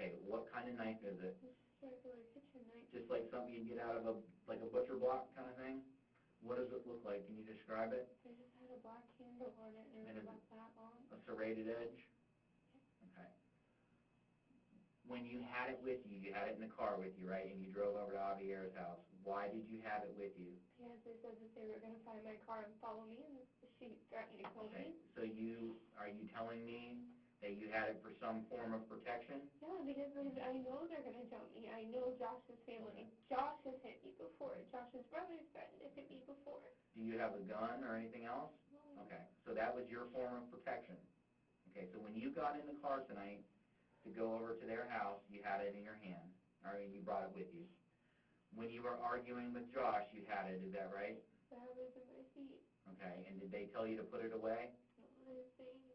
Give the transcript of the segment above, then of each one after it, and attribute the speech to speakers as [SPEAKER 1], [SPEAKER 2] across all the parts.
[SPEAKER 1] Okay, what kind of knife is it?
[SPEAKER 2] It's just a regular kitchen knife.
[SPEAKER 1] Just like something you'd get out of a butcher block kind of thing? What does it look like? Can you describe it?
[SPEAKER 2] It just had a black handle on it, and it was about that long.
[SPEAKER 1] A serrated edge?
[SPEAKER 2] Yeah.
[SPEAKER 1] Okay. When you had it with you, you had it in the car with you, right? And you drove over to Javier's house. Why did you have it with you?
[SPEAKER 2] Because they said that they were going to find my car and follow me, and she threatened to kill me.
[SPEAKER 1] So are you telling me that you had it for some form of protection?
[SPEAKER 2] Yeah, because I know they're going to jump me. I know Josh's family. Josh has hit me before. Josh's brother's threatened to hit me before.
[SPEAKER 1] Do you have a gun or anything else?
[SPEAKER 2] No.
[SPEAKER 1] Okay, so that was your form of protection. Okay, so when you got in the car tonight to go over to their house, you had it in your hand, or you brought it with you. When you were arguing with Josh, you had it, is that right?
[SPEAKER 2] That was in my seat.
[SPEAKER 1] Okay, and did they tell you to put it away?
[SPEAKER 2] No, I didn't say anything.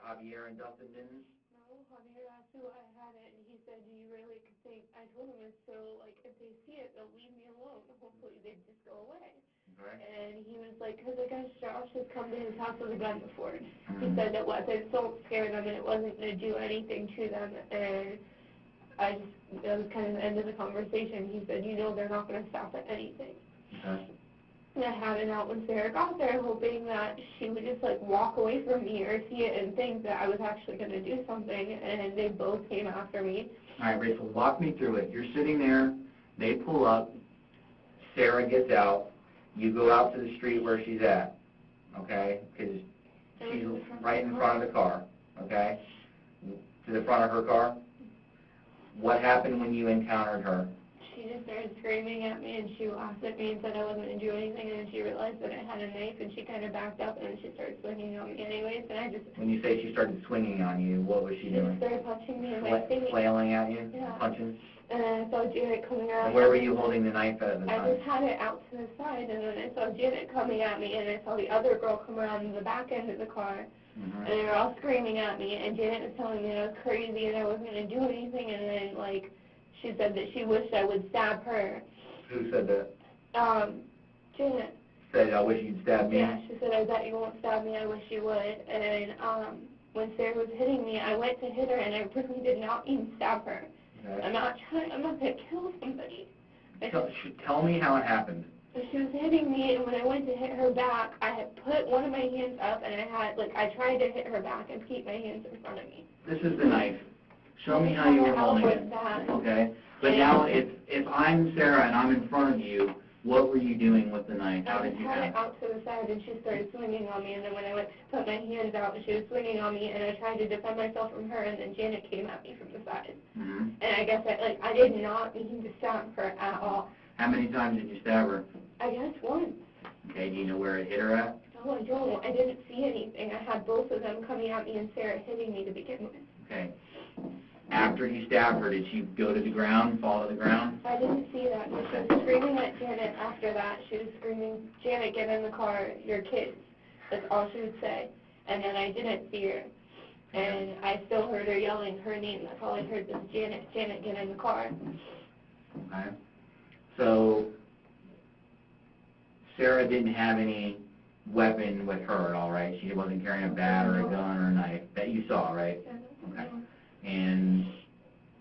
[SPEAKER 1] Javier and Dustin didn't?
[SPEAKER 2] No, Javier asked who I had it, and he said, do you really think, I told him it's so, like, if they see it, they'll leave me alone. Hopefully they'd just go away.
[SPEAKER 1] Okay.
[SPEAKER 2] And he was like, because I guess Josh has come to his house with a gun before. He said that weapons don't scare them, and it wasn't going to do anything to them. And that was kind of the end of the conversation. He said, you know, they're not going to stop at anything.
[SPEAKER 1] Okay.
[SPEAKER 2] And I had it out when Sarah got there, hoping that she would just, like, walk away from me or see it and think that I was actually going to do something, and they both came after me.
[SPEAKER 1] All right, Rachel, walk me through it. You're sitting there, they pull up, Sarah gets out, you go out to the street where she's at, okay, because she's right in front of the car, okay, to the front of her car. What happened when you encountered her?
[SPEAKER 2] She just started screaming at me, and she laughed at me and said I wasn't going to do anything, and then she realized that I had a knife, and she kind of backed up, and then she started swinging on me anyways, and I just...
[SPEAKER 1] When you say she started swinging on you, what was she doing?
[SPEAKER 2] She started punching me in my face.
[SPEAKER 1] Flailing at you?
[SPEAKER 2] Yeah.
[SPEAKER 1] Punching?
[SPEAKER 2] And then I saw Janet coming out.
[SPEAKER 1] And where were you holding the knife at the time?
[SPEAKER 2] I just had it out to the side, and then I saw Janet coming at me, and I saw the other girl come around the back end of the car, and they were all screaming at me, and Janet was telling me I was crazy and I wasn't going to do anything, and then, like, she said that she wished I would stab her.
[SPEAKER 1] Who said that?
[SPEAKER 2] Janet.
[SPEAKER 1] Said, I wish you'd stab me?
[SPEAKER 2] Yeah, she said, I bet you won't stab me, I wish you would. And when Sarah was hitting me, I went to hit her, and I really did not mean stab her. Okay. I'm not going to kill somebody.
[SPEAKER 1] Tell me how it happened.
[SPEAKER 2] So she was hitting me, and when I went to hit her back, I had put one of my hands up, and I tried to hit her back and keep my hands in front of me.
[SPEAKER 1] This is the knife. Show me how you were holding it. Okay. But now, if I'm Sarah and I'm in front of you, what were you doing with the knife? How did you have it?
[SPEAKER 2] I had it out to the side, and she started swinging on me, and then when I went to put my hands out, she was swinging on me, and I tried to defend myself from her, and then Janet came at me from the side. And I guess I did not mean to stab her at all.
[SPEAKER 1] How many times did you stab her?
[SPEAKER 2] I guess once.
[SPEAKER 1] Okay, do you know where it hit her at?
[SPEAKER 2] No, I don't. I didn't see anything. I had both of them coming at me and Sarah hitting me to begin with.
[SPEAKER 1] Okay. After you stabbed her, did she go to the ground, fall to the ground?
[SPEAKER 2] I didn't see that. She was screaming at Janet after that. She was screaming, Janet, get in the car, your kids. That's all she would say. And then I didn't see her. And I still heard her yelling her name. That's all I heard was Janet, Janet, get in the car.
[SPEAKER 1] Okay. So Sarah didn't have any weapon with her at all, right? She wasn't carrying a bat or a gun or a knife that you saw, right? Okay. And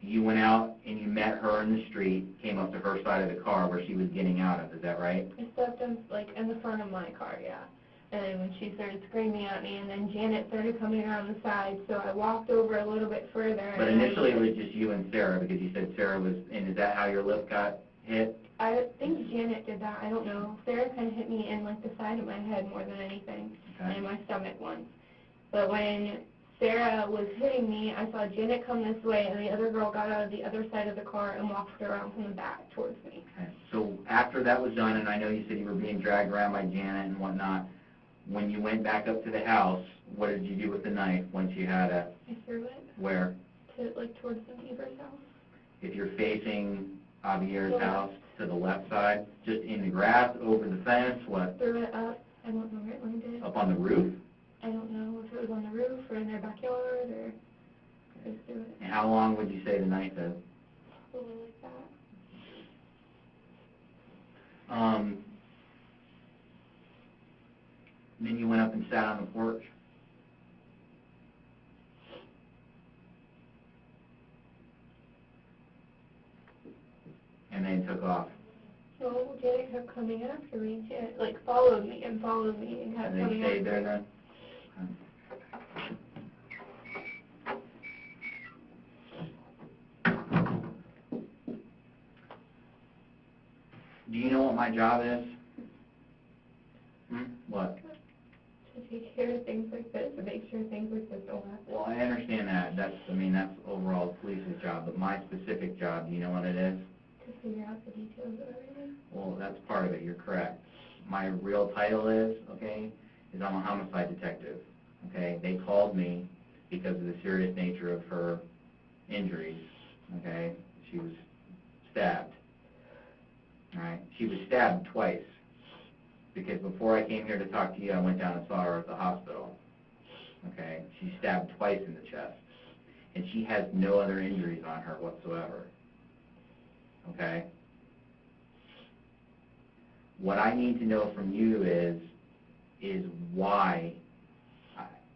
[SPEAKER 1] you went out and you met her in the street, came up to her side of the car where she was getting out of, is that right?
[SPEAKER 2] I stepped in, in the front of my car, yeah. And when she started screaming at me, and then Janet started coming around the side, so I walked over a little bit further.
[SPEAKER 1] But initially it was just you and Sarah, because you said Sarah was, and is that how your lip got hit?
[SPEAKER 2] I think Janet did that. I don't know. Sarah kind of hit me in, the side of my head more than anything, and my stomach once. But when Sarah was hitting me, I saw Janet come this way, and the other girl got out of the other side of the car and walked around from the back towards me.
[SPEAKER 1] Okay. So after that was done, and I know you said you were being dragged around by Janet and whatnot, when you went back up to the house, what did you do with the knife once you had it?
[SPEAKER 2] I threw it.
[SPEAKER 1] Where?
[SPEAKER 2] Towards the neighbor's house.
[SPEAKER 1] If you're facing Javier's house, to the left side, just in the grass, over the fence, what?
[SPEAKER 2] Threw it up. I don't know where it landed.
[SPEAKER 1] Up on the roof?
[SPEAKER 2] I don't know if it was on the roof or in their backyard or I just threw it.
[SPEAKER 1] And how long would you say the knife is?
[SPEAKER 2] Probably like that.
[SPEAKER 1] Then you went up and sat on the porch.
[SPEAKER 2] kept coming after me. Janet, like, followed me and kept coming after me.
[SPEAKER 1] And they stayed there then? Do you know what my job is? What?
[SPEAKER 2] To take care of things like this, to make sure things like this don't happen.
[SPEAKER 1] Well, I understand that. That's overall the police's job, but my specific job, do you know what it is?
[SPEAKER 2] To figure out the details of everything.
[SPEAKER 1] Well, that's part of it. You're correct. My real title is I'm a homicide detective. Okay? They called me because of the serious nature of her injuries. Okay? She was stabbed. All right? She was stabbed twice. Because before I came here to talk to you, I went down and saw her at the hospital. Okay? She's stabbed twice in the chest. And she has no other injuries on her whatsoever. Okay? What I need to know from you is why.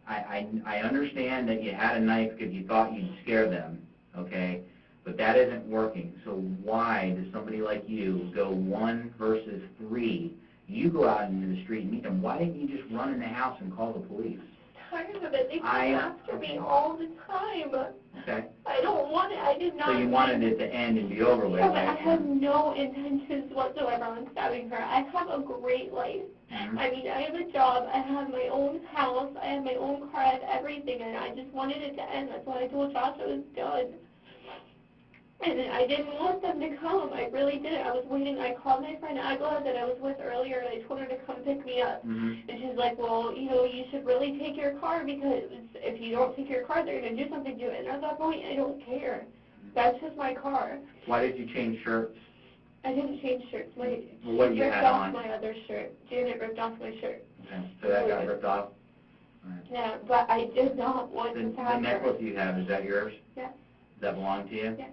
[SPEAKER 1] I understand that you had a knife because you thought you'd scare them, okay? But that isn't working. So why does somebody like you go 1 versus 3? You go out into the street and meet them. Why didn't you just run in the house and call the police?
[SPEAKER 2] Tired of it. They come after me all the time.
[SPEAKER 1] Okay.
[SPEAKER 2] I don't want it. I did not.
[SPEAKER 1] So you wanted it to end and be over with.
[SPEAKER 2] Yeah, but I have no intentions whatsoever on stabbing her. I have a great life.
[SPEAKER 1] Mm-hmm.
[SPEAKER 2] I mean, I have a job. I have my own house. I have my own car. I have everything, and I just wanted it to end. That's why I told Josh I was done. And I didn't want them to come. I really didn't. I was waiting. I called my friend Agla that I was with earlier, and I told her to come pick me up.
[SPEAKER 1] Mm-hmm.
[SPEAKER 2] And she's like, well, you should really take your car, because if you don't take your car, they're going to do something to it. And at that point, I don't care. That's just my car.
[SPEAKER 1] Why did you change shirts?
[SPEAKER 2] I didn't change shirts. She
[SPEAKER 1] ripped
[SPEAKER 2] off my other shirt. Janet ripped off my shirt.
[SPEAKER 1] Okay. So that got ripped off? All right.
[SPEAKER 2] Yeah, but I did not want to have
[SPEAKER 1] The necklace you have, is that yours?
[SPEAKER 2] Yes.
[SPEAKER 1] Does that belong to you?
[SPEAKER 2] Yes.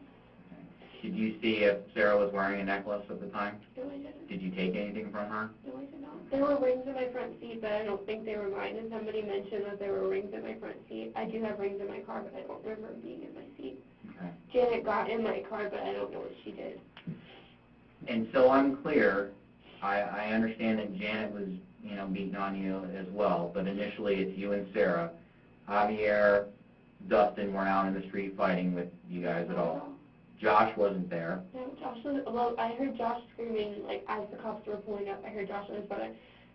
[SPEAKER 1] Did you see if Sarah was wearing a necklace at the time?
[SPEAKER 2] No, I didn't.
[SPEAKER 1] Did you take anything from her?
[SPEAKER 2] No, I did not. There were rings in my front seat, but I don't think they were mine. And somebody mentioned that there were rings in my front seat. I do have rings in my car, but I don't remember them being in my seat.
[SPEAKER 1] Okay.
[SPEAKER 2] Janet got in my car, but I don't know what she did.
[SPEAKER 1] And so I'm clear. I understand that Janet was, beating on you as well, but initially it's you and Sarah. Javier, Dustin weren't out in the street fighting with you guys at all. Josh wasn't there.
[SPEAKER 2] No, Josh was, well, I heard Josh screaming, as the cops were pulling up. I heard Josh and his brother.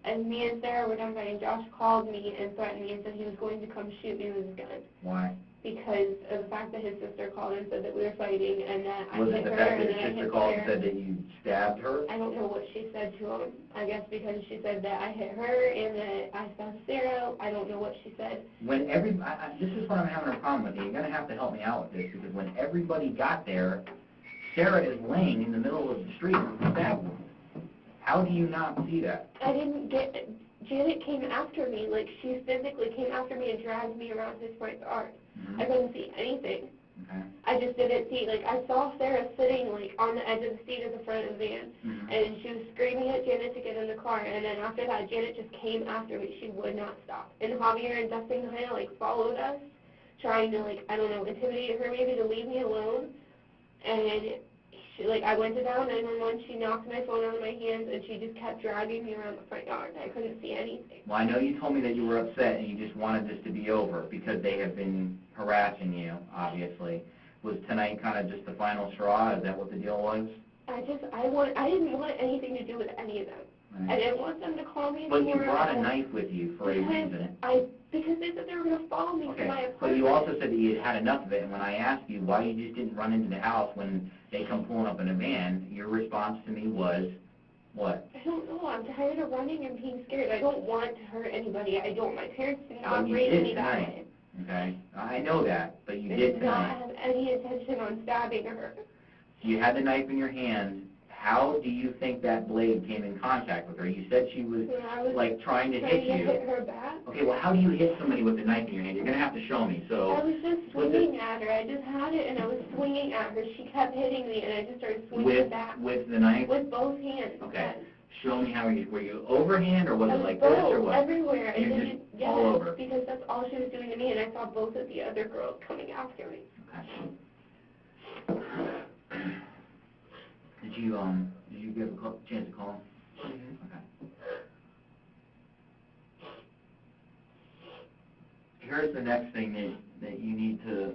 [SPEAKER 2] And me and Sarah were done fighting. Josh called me and threatened me and said he was going to come shoot me with his gun.
[SPEAKER 1] Why?
[SPEAKER 2] Because of the fact that his sister called and said that we were fighting, and that I
[SPEAKER 1] Was
[SPEAKER 2] hit
[SPEAKER 1] it the
[SPEAKER 2] her,
[SPEAKER 1] fact
[SPEAKER 2] and
[SPEAKER 1] that
[SPEAKER 2] then I
[SPEAKER 1] his sister
[SPEAKER 2] hit
[SPEAKER 1] called
[SPEAKER 2] Sarah.
[SPEAKER 1] and said that you stabbed her?
[SPEAKER 2] I don't know what she said to him. I guess because she said that I hit her and that I stabbed Sarah. I don't know what she said.
[SPEAKER 1] When this is what I'm having a problem with. You're going to have to help me out with this, because when everybody got there, Sarah is laying in the middle of the street with stabbed wound. How do you not see that?
[SPEAKER 2] I didn't get it. Janet came after me. She physically came after me and dragged me around his front yard.
[SPEAKER 1] Mm-hmm.
[SPEAKER 2] I couldn't see anything.
[SPEAKER 1] Okay.
[SPEAKER 2] I just didn't see, I saw Sarah sitting, on the edge of the seat of the front of the van,
[SPEAKER 1] Mm-hmm.
[SPEAKER 2] and she was screaming at Janet to get in the car, and then after that, Janet just came after me. She would not stop. And Javier and Dustin kind of, followed us, trying to, I don't know, intimidate her maybe to leave me alone. And I went to dial 911, she knocked my phone out of my hands, and she just kept dragging me around the front yard. I couldn't see anything.
[SPEAKER 1] Well, I know you told me that you were upset and you just wanted this to be over because they have been harassing you, obviously. Was tonight kind of just the final straw? Is that what the deal was?
[SPEAKER 2] I didn't want anything to do with any of them.
[SPEAKER 1] Right.
[SPEAKER 2] I didn't want them to call me
[SPEAKER 1] But
[SPEAKER 2] anymore.
[SPEAKER 1] you brought a knife with you for a reason.
[SPEAKER 2] Because they said they were going to follow me to my apartment.
[SPEAKER 1] But you also said that you had enough of it, and when I asked you why you just didn't run into the house when they come pulling up in a van, your response to me was, what?
[SPEAKER 2] I don't know. I'm tired of running and being scared. I don't want to hurt anybody. I don't. My parents did not raise me that way.
[SPEAKER 1] Okay, I know that, but you
[SPEAKER 2] I
[SPEAKER 1] did
[SPEAKER 2] did
[SPEAKER 1] tonight.
[SPEAKER 2] not have any intention on stabbing her.
[SPEAKER 1] You had the knife in your hand. How do you think that blade came in contact with her? You said she was, trying to hit you.
[SPEAKER 2] Hit her back.
[SPEAKER 1] Okay, well, how do you hit somebody with a knife in your hand? You're going to have to show me. So
[SPEAKER 2] I was just swinging at her. I just had it, and I was swinging at her. She kept hitting me, and I just started swinging back.
[SPEAKER 1] With the knife?
[SPEAKER 2] With both hands.
[SPEAKER 1] Okay.
[SPEAKER 2] Yes.
[SPEAKER 1] Show me how were you overhand, or was it like this, or what?
[SPEAKER 2] Everywhere.
[SPEAKER 1] You're just all over.
[SPEAKER 2] Because that's all she was doing to me, and I saw both of the other girls coming after me.
[SPEAKER 1] Okay. Did you get a chance to call him? Here's the next thing that you need to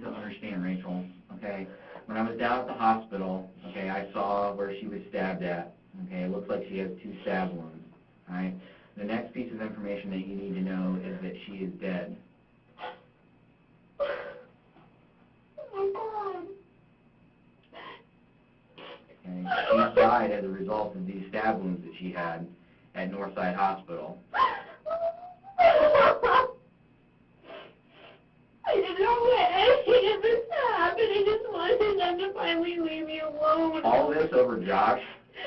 [SPEAKER 1] understand, Rachel, okay? When I was down at the hospital, okay, I saw where she was stabbed at, okay? It looks like she has 2 stab wounds, all right? The next piece of information that you need to know is that she is dead. Okay? She died as a result of these stab wounds that she had at Northside Hospital.
[SPEAKER 2] I didn't know what any of this happened. I just wanted them to finally leave me alone.
[SPEAKER 1] All this over Josh?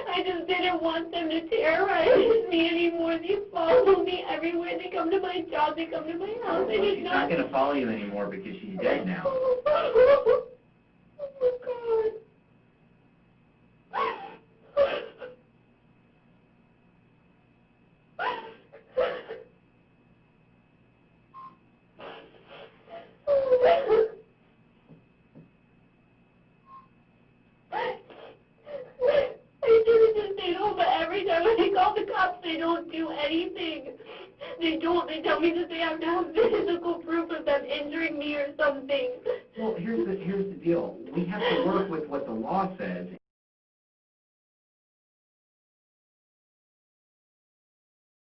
[SPEAKER 2] I just didn't want them to terrorize me anymore. They follow me everywhere. They come to my job. They come to my house.
[SPEAKER 1] Well, she's not going to follow you anymore because she's dead now.
[SPEAKER 2] Oh, my God. They don't do anything. They don't. They tell me that they have to have physical proof of them injuring me or something.
[SPEAKER 1] Well, here's the deal. We have to work with what the law says,